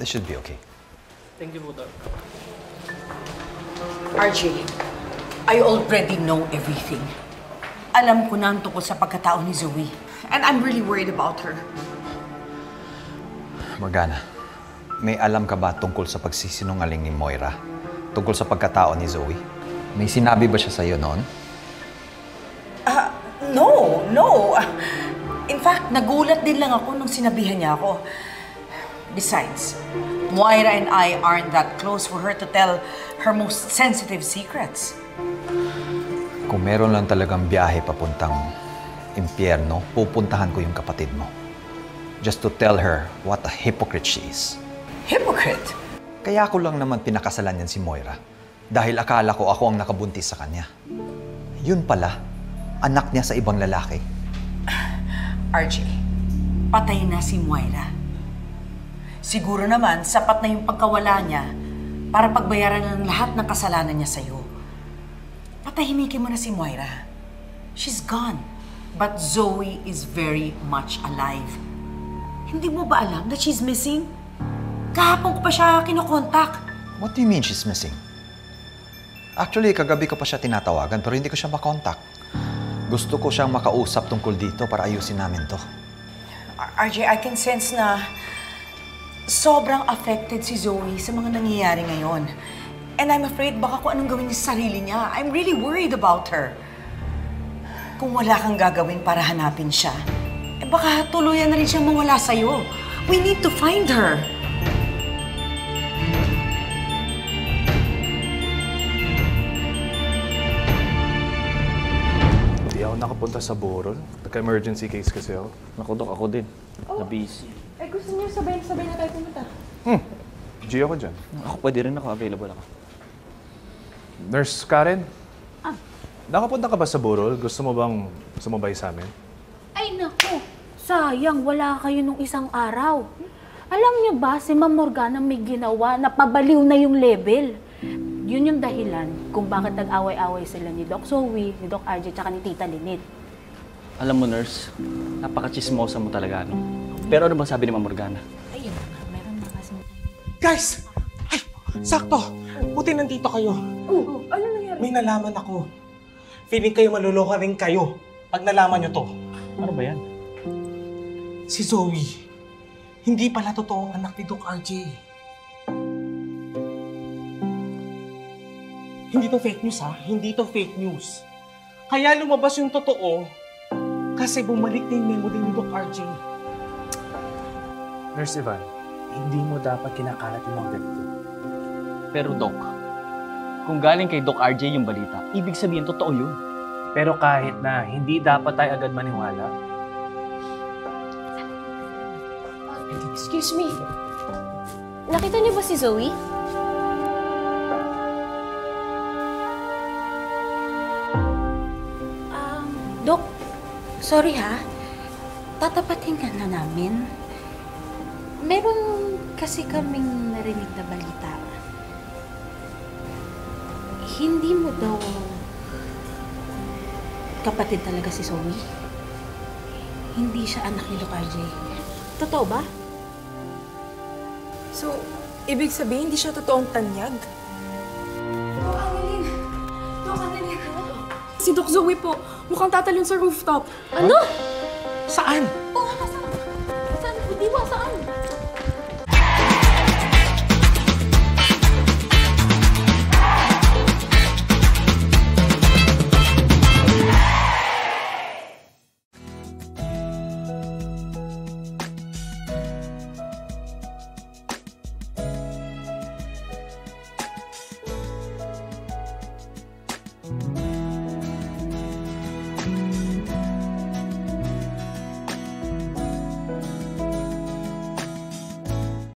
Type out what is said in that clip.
This should be okay. Thank you po, Doc. RJ, I already know everything. Alam ko na ang tungkol sa pagkatao ni Zoe. And I'm really worried about her. Morgana, may alam ka ba tungkol sa pagsisinungaling ni Moira? Tungkol sa pagkatao ni Zoe? May sinabi ba siya sa'yo noon? No. In fact, nagulat din lang ako nung sinabihan niya ako. Besides, Moira and I aren't that close for her to tell her most sensitive secrets. Kung meron lang talagang biyahe papuntang impyerno, pupuntahan ko yung kapatid mo. Just to tell her what a hypocrite she is. Hypocrite? Kaya ko lang naman pinakasalan yan si Moira. Dahil akala ko ako ang nakabuntis sa kanya. Yun pala, anak niya sa ibang lalaki. RJ, patay na si Moira. Siguro naman, sapat na yung pagkawala niya para pagbayaran ng lahat ng kasalanan niya sa'yo. Patahimikin mo na si Moira. She's gone. But Zoe is very much alive. Hindi mo ba alam that she's missing? Kahapon ko pa siya kinokontak. What do you mean she's missing? Actually, kagabi ko pa siya tinatawagan pero hindi ko siya makontak. Gusto ko siyang makausap tungkol dito para ayusin namin to. RJ, I can sense na sobrang affected si Zoe sa mga nangyayari ngayon. And I'm afraid baka kung anong gawin niya sa sarili niya. I'm really worried about her. Kung wala kang gagawin para hanapin siya, baka tuluyan na rin siyang mawala sa'yo. We need to find her. Hindi ako nakapunta sa Bohol. Nagka-emergency case kasi ako. Naku, Doc, ako din. Na-busy. Ay, gusto niyo sabay na tayo pumunta? G ako dyan. Ako pwede rin ako. Available ako. Nurse Karen? Nakapunta ka ba sa Bohol? Gusto mo bang sumabay sa amin? Ay, naku! Sayang, wala kayo nung isang araw. Alam niyo ba, si Ma'am Morgana may ginawa na pabaliw na yung level. Yun yung dahilan kung bakit nag-away-away sila ni Doc Zoe, ni Doc RJ, tsaka ni Tita Linit. Alam mo, nurse, napaka-chismosa mo talaga, no? Pero ano bang sabi ni Ma'am Morgana? Ayun na nga, meron na kasi. Guys! Ay! Sakto! Buti nandito kayo. Ano nangyari? May nalaman ako. Feeling kayo maluloko rin kayo pag nalaman nyo to. Ano ba yan? Si Zoe, hindi pala totoo anak ni Doc RJ. Hindi to fake news ha? Hindi to fake news. Kaya lumabas yung totoo kasi bumalik na yung memory ni Doc RJ. Nurse Ivan, hindi mo dapat kinakalat yung mga ganito. Pero Doc, kung galing kay Doc RJ yung balita, ibig sabihin totoo yun. Pero kahit na hindi dapat tayo agad maniwala, Excuse me. Nakita niyo ba si Zoe? Dok, sorry ha. Tatapatin ka na namin. Meron kasi kaming narinig na balita. Hindi mo daw kapatid talaga si Zoe? Hindi siya anak ni Doc RJ. Totoo ba? So, ibig sabihin, hindi siya totoong tanyag? Doc Annalyn. Si Doc Zoe po, mukhang tatalon sa rooftop. Ano? Saan? Oo, saan? Saan? Di ba? Saan?